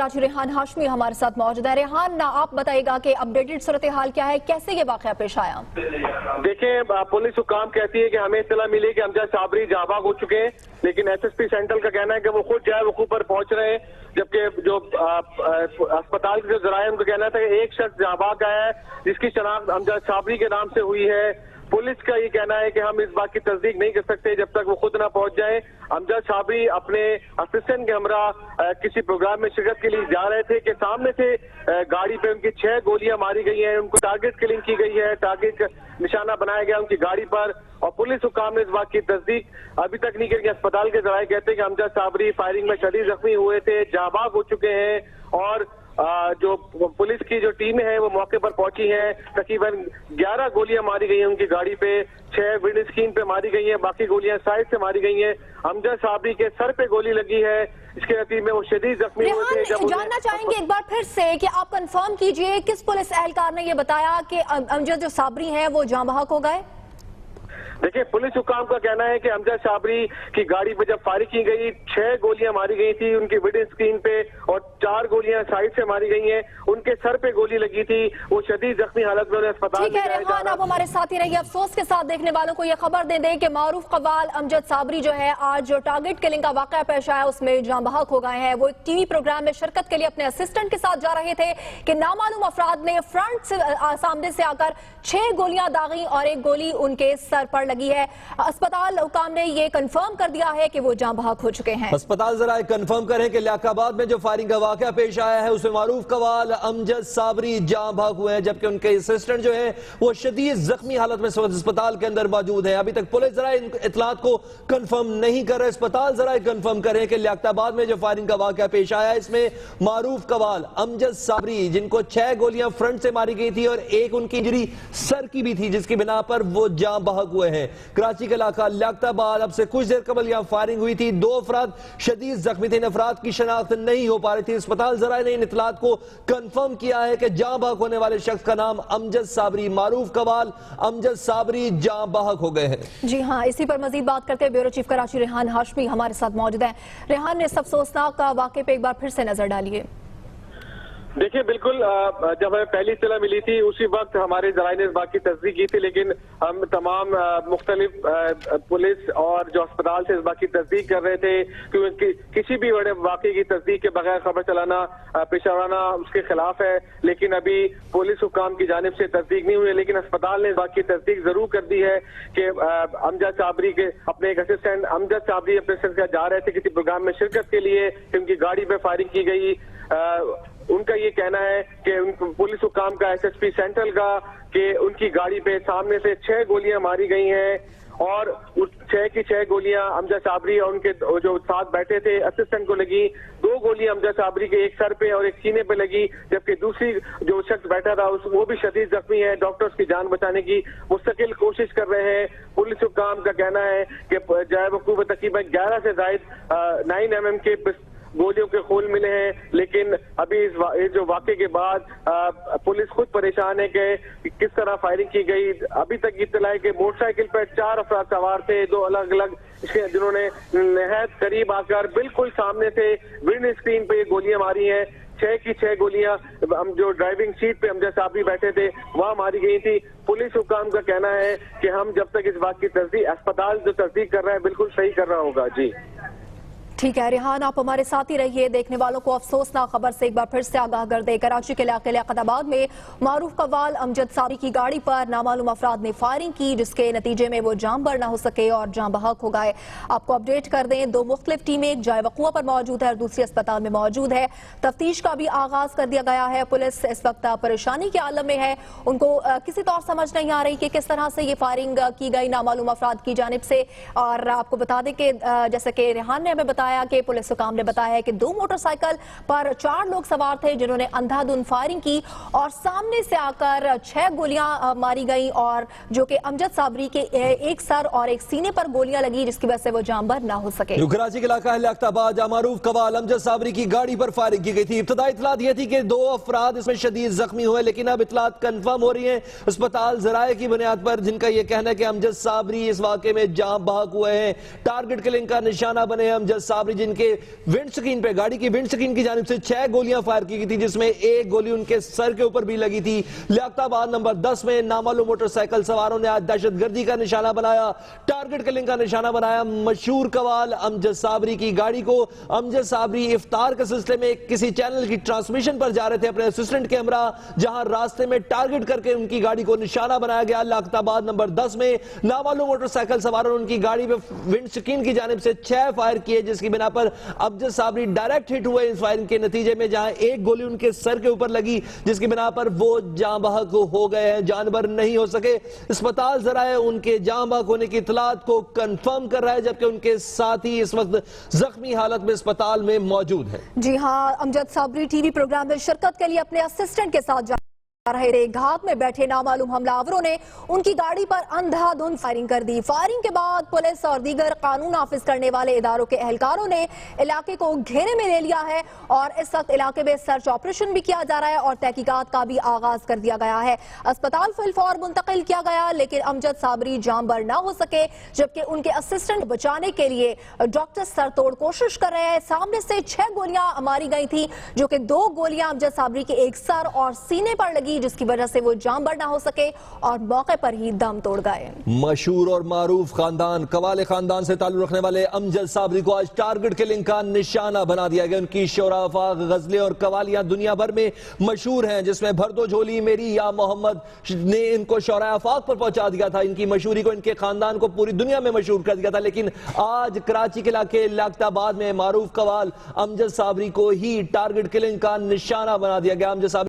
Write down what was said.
कराची रेहान हाशमी हमारे साथ मौजूद है। रेहान, आप बताइएगा कि अपडेटेड सूरत हाल क्या है, कैसे ये वाकया पेश आया? देखिए, पुलिस हुकाम कहती है कि हमें इत्तला मिली कि अमजद साबरी जाबाग हो चुके हैं, लेकिन एसएसपी सेंट्रल का कहना है कि वो खुद जाए वकूफ पर पहुंच रहे हैं। जबकि जो अस्पताल के जो जराये उनका कहना था कि एक शख्स जाबाग आया है जिसकी शनाख्त अमजद साबरी के नाम से हुई है। पुलिस का ये कहना है कि हम इस बात की तस्दीक नहीं कर सकते जब तक वो खुद ना पहुंच जाए। अमजद साबरी अपने असिस्टेंट के हमरा किसी प्रोग्राम में शिरकत के लिए जा रहे थे कि सामने से गाड़ी पे उनकी 6 गोलियां मारी गई हैं। उनको टारगेट किलिंग की गई है, टारगेट निशाना बनाया गया उनकी गाड़ी पर, और पुलिस हुकाम ने इस बात की तस्दीक अभी तक नहीं की। अस्पताल के जराये कहते हैं कि अमजद साबरी फायरिंग में शदीद जख्मी हुए थे, जाबाग हो चुके हैं, और जो पुलिस की जो टीम है वो मौके पर पहुंची है। तकरीबन 11 गोलियां मारी गई हैं उनकी गाड़ी पे, 6 विंड स्क्रीन पे मारी गई हैं, बाकी गोलियां साइड से मारी गई हैं। अमजद साबरी के सर पे गोली लगी है, इसके नतीजे में वो शदीद जख्मी हुए थे। जब जानना चाहेंगे एक बार फिर से कि आप कंफर्म कीजिए, किस पुलिस एहलकार ने ये बताया कि अमजद जो साबरी हैं वो जाँ बहक हो गए? देखिए, पुलिस हुकाम का कहना है कि अमजद साबरी की गाड़ी पे जब फायरिंग की गई 6 गोलियां मारी गई थी उनकी विंड स्क्रीन पे, और 4 गोलियां साइड से मारी गई हैं। उनके सर पे गोली लगी थी, वो शदीद जख्मी हालत में उन्हें अस्पताल में ठीक है रेहान, आप हमारे साथ ही रहिए। अफसोस के साथ देखने वालों को ये खबर दे दें कि मारूफ कवाल अमजद साबरी जो है आज जो टारगेट किलिंग का वाकया पेश आया उसमें जाँ बहक हो गए हैं। वो एक टीवी प्रोग्राम में शिरकत के लिए अपने असिस्टेंट के साथ जा रहे थे कि नामालूम अफराद ने फ्रंट से सामने से आकर 6 गोलियां दागी और एक गोली उनके सर पर लगी है। अस्पताल हुकाम ने ये कंफर्म कर दिया है कि वो जाँ बहक हो चुके हैं। अस्पताल जरा कंफर्म करें कि लियाकाबाद में जो फायरिंग का वाकया पेश आया है उसमें मारूफ कवाल अमजद साबरी जाँ बहक हुए हैं, जबकि उनके असिस्टेंट जो है वो शदीद जख्मी हालत में अस्पताल के अंदर मौजूद है। अभी तक पुलिस जरा इन इतलात को कंफर्म नहीं कर रहे। अस्पताल जरा कंफर्म करें कि लियाकाबाद में जो फायरिंग का वाकया पेश आया है इसमें मारूफ कवाल अमजद साबरी, जिनको 6 गोलियां फ्रंट से मारी गई थी और एक उनकी इंजरी सर की भी थी, जिसकी बिना पर वो जाँ बहक हुए हैं। कराची के इलाका लियाकताबाद अब से कुछ देर कबल यहां फायरिंग हुई थी, 2 अफराद शदीद जख्मी थे, इन अफराद की शनाख्त नहीं हो पा रही थी। अस्पताल जराये ने इन इतलात को कंफर्म किया है कि जाँ बहक होने वाले शख्स का नाम अमजद साबरी, मारूफ कवाल अमजद साबरी जाँ बहक हो गए हैं। जी हाँ, इसी पर मजीद बात करते हैं ब्यूरो चीफ कराची रेहान हाशमी हमारे साथ मौजूद हैं। रेहान, इस अफसोसनाक वाकये पे एक बार फिर से नजर डालिए। देखिए, बिल्कुल जब हमें पहली इत्तला मिली थी उसी वक्त हमारे जराये ने इस बात की तस्दीक की थी, लेकिन हम तमाम मुख्तलिफ पुलिस और जो अस्पताल से इस बात की तस्दीक कर रहे थे, क्योंकि किसी भी बड़े वाकये की तस्दीक के बगैर खबर चलाना पेश आना उसके खिलाफ है। लेकिन अभी पुलिस हुकाम की जानिब से तस्दीक नहीं हुई है, लेकिन अस्पताल ने इस बात की तस्दीक जरूर कर दी है कि अमजद साबरी के अपने एक असिस्टेंट अमजद साबरी अपने सिलसिले जा रहे थे किसी प्रोग्राम में शिरकत के लिए, उनकी गाड़ी पे फायरिंग की गई। उनका ये कहना है कि पुलिस हुकाम का एसएसपी सेंट्रल का कि उनकी गाड़ी पे सामने से 6 गोलियां मारी गई हैं, और उस 6 की 6 गोलियां अमजद साबरी और उनके जो साथ बैठे थे असिस्टेंट को लगी। 2 गोलियां अमजद साबरी के एक सर पे और एक सीने पे लगी, जबकि दूसरी जो शख्स बैठा था वो भी शदीद जख्मी है। डॉक्टर्स की जान बचाने की मुस्तकिल कोशिश कर रहे हैं। पुलिस हुकाम का कहना है कि जाए वकूफ तकरीबन 11 से ज्यादा 9mm के गोलियों के खोल मिले हैं, लेकिन अभी इस जो वाकये के बाद पुलिस खुद परेशान है कि किस तरह फायरिंग की गई। अभी तक इत्तला है कि मोटरसाइकिल पर 4 अफराद सवार थे, 2 अलग अलग, जिन्होंने नहायत करीब आकर बिल्कुल सामने से विंड स्क्रीन पे गोलियां मारी हैं। 6 की 6 गोलियां हम जो ड्राइविंग सीट पे अमजद साबरी बैठे थे वहां मारी गई थी। पुलिस हुकाम का कहना है कि हम जब तक इस बात की तस्दीक, अस्पताल जो तस्दीक कर रहा है बिल्कुल सही कर रहा होगा। जी ठीक है रेहान, आप हमारे साथ ही रहिए। देखने वालों को अफसोसनाक खबर से एक बार फिर से आगाह कर दे। कराची के इलाके लियाकताबाद में मारूफ कवाल अमजद साबरी की गाड़ी पर नामालूम अफराद ने फायरिंग की, जिसके नतीजे में वो जाम बर ना हो सके और जाँ बहक हो गए। आपको अपडेट कर दें, 2 मुख्तलिफ टीमें, एक जाए वक़ूआ पर मौजूद है और दूसरी अस्पताल में मौजूद है। तफ्तीश का भी आगाज कर दिया गया है। पुलिस इस वक्त परेशानी के आलम में है, उनको किसी तौर समझ नहीं आ रही कि किस तरह से ये फायरिंग की गई नामालूम अफराद की जानिब से। और आपको बता दें कि जैसे कि रेहान ने हमें बताया कि पुलिस हुकाम ने बताया है कि 2 मोटरसाइकिल पर 4 लोग सवार थे, जिन्होंने अंधाधुंध फायरिंग की और सामने से आकर 6 गोलियां मारी गई, और जो कि अमजद साबरी के एक सर और एक सीने पर गोलियां लगी, जिसकी वजह से वो जांबर ना हो सके। कराची के इलाका लियाकताबाद मारूफ कवाल अमजद साबरी की गाड़ी पर फायरिंग की गई थी। इब्तदाई इतलात यह थी कि 2 अफराद इसमें शदीद जख्मी हुए, लेकिन अब इतलात कंफर्म हो रही है अस्पताल जराये की बुनियाद पर, जिनका यह कहना है कि अमजद साबरी इस वाकये में जाँ बहक हुए हैं, टारगेट किलिंग का निशाना बने अमजद صابری جن کے ونڈ سکرین پہ گاڑی کی ونڈ سکرین کی جانب سے 6 گولیاں فائر کی گئی تھی، جس میں ایک گولی ان کے سر کے اوپر بھی لگی تھی۔ لیاقت آباد نمبر 10 میں نامعلوم موٹر سائیکل سواروں نے آج دہشت گردی کا نشانہ بنایا، ٹارگٹ کلنگ کا نشانہ بنایا مشہور قوال امجد صابری کی گاڑی کو۔ امجد صابری افطار کے سلسلے میں کسی چینل کی ٹرانسمیشن پر جا رہے تھے اپنے اسسٹنٹ کے ہمراہ، جہاں راستے میں ٹارگٹ کر کے ان کی گاڑی کو نشانہ بنایا گیا۔ لیاقت آباد نمبر 10 میں نامعلوم موٹر سائیکل سواروں نے ان کی گاڑی پہ ونڈ سکرین کی جانب سے 6 فائر کیے، جس کی بنا پر امجد صابری ڈائریکٹ ہٹ ہوئے اس فائرنگ کے نتیجے میں، جہاں ایک گولی ان کے سر کے اوپر لگی، جس کی بنا پر وہ جاں بحق ہو گئے ہیں، جانبر نہیں ہو سکے۔ اسپتال ذرائع ان کے جاں بحق ہونے کی اطلاعات کو کنفرم کر رہا ہے، جبکہ ان کے ساتھی اس وقت زخمی حالت میں اسپتال میں موجود ہیں۔ جی ہاں، Amjad Sabri T V programme میں شرکت کے لیے اپنے اسسٹنٹ کے ساتھ جا رہے تھے، گھات میں بیٹھے نامعلوم حملہ آوروں نے ان کی گاڑی پر اندھا دھند فائرنگ کر دی۔ فائرنگ کے بعد پولیس اور دیگر قانون نافذ کرنے والے اداروں کے اہلکاروں نے علاقے کو گھیرے میں لے لیا ہے اور اس وقت علاقے میں سرچ آپریشن بھی کیا جا رہا ہے اور تحقیقات کا بھی آغاز کر دیا گیا ہے۔ اسپتال فی الفور منتقل کیا گیا، لیکن امجد صابری جاں بر نہ ہو سکے، جبکہ ان کے اسسٹنٹ بچانے کے لیے ڈاکٹر سر توڑ کوشش کر رہے ہیں۔ سامنے سے 6 گولیاں ماری گئی تھی، جو کہ 2 گولیاں امجد صابری کے ایک سر اور سینے پر لگی، جس کی وجہ سے وہ جاں بر نہ ہو سکے اور موقع پر ہی دم توڑ گئے۔ مشہور اور معروف خاندان قوال خاندان سے تعلق رکھنے والے امجد صابری کو آج ٹارگٹ کلنگ کا نشانہ بنا دیا گیا۔ ان کی شعرا افاق غزلیں اور قوالیاں دنیا بھر میں مشہور ہیں، جس میں بھر دو جھولی میری یا محمد نے ان کو شعرا افاق پر پہنچا دیا تھا۔ ان کی مشہوری کو، ان کے خاندان کو پوری دنیا میں مشہور کر دیا تھا، لیکن آج کراچی کے علاقے لیاقت آباد میں معروف قوال امجد صابری کو ہی ٹارگٹ کلنگ کا نشانہ بنا دیا گیا۔ امجد صابری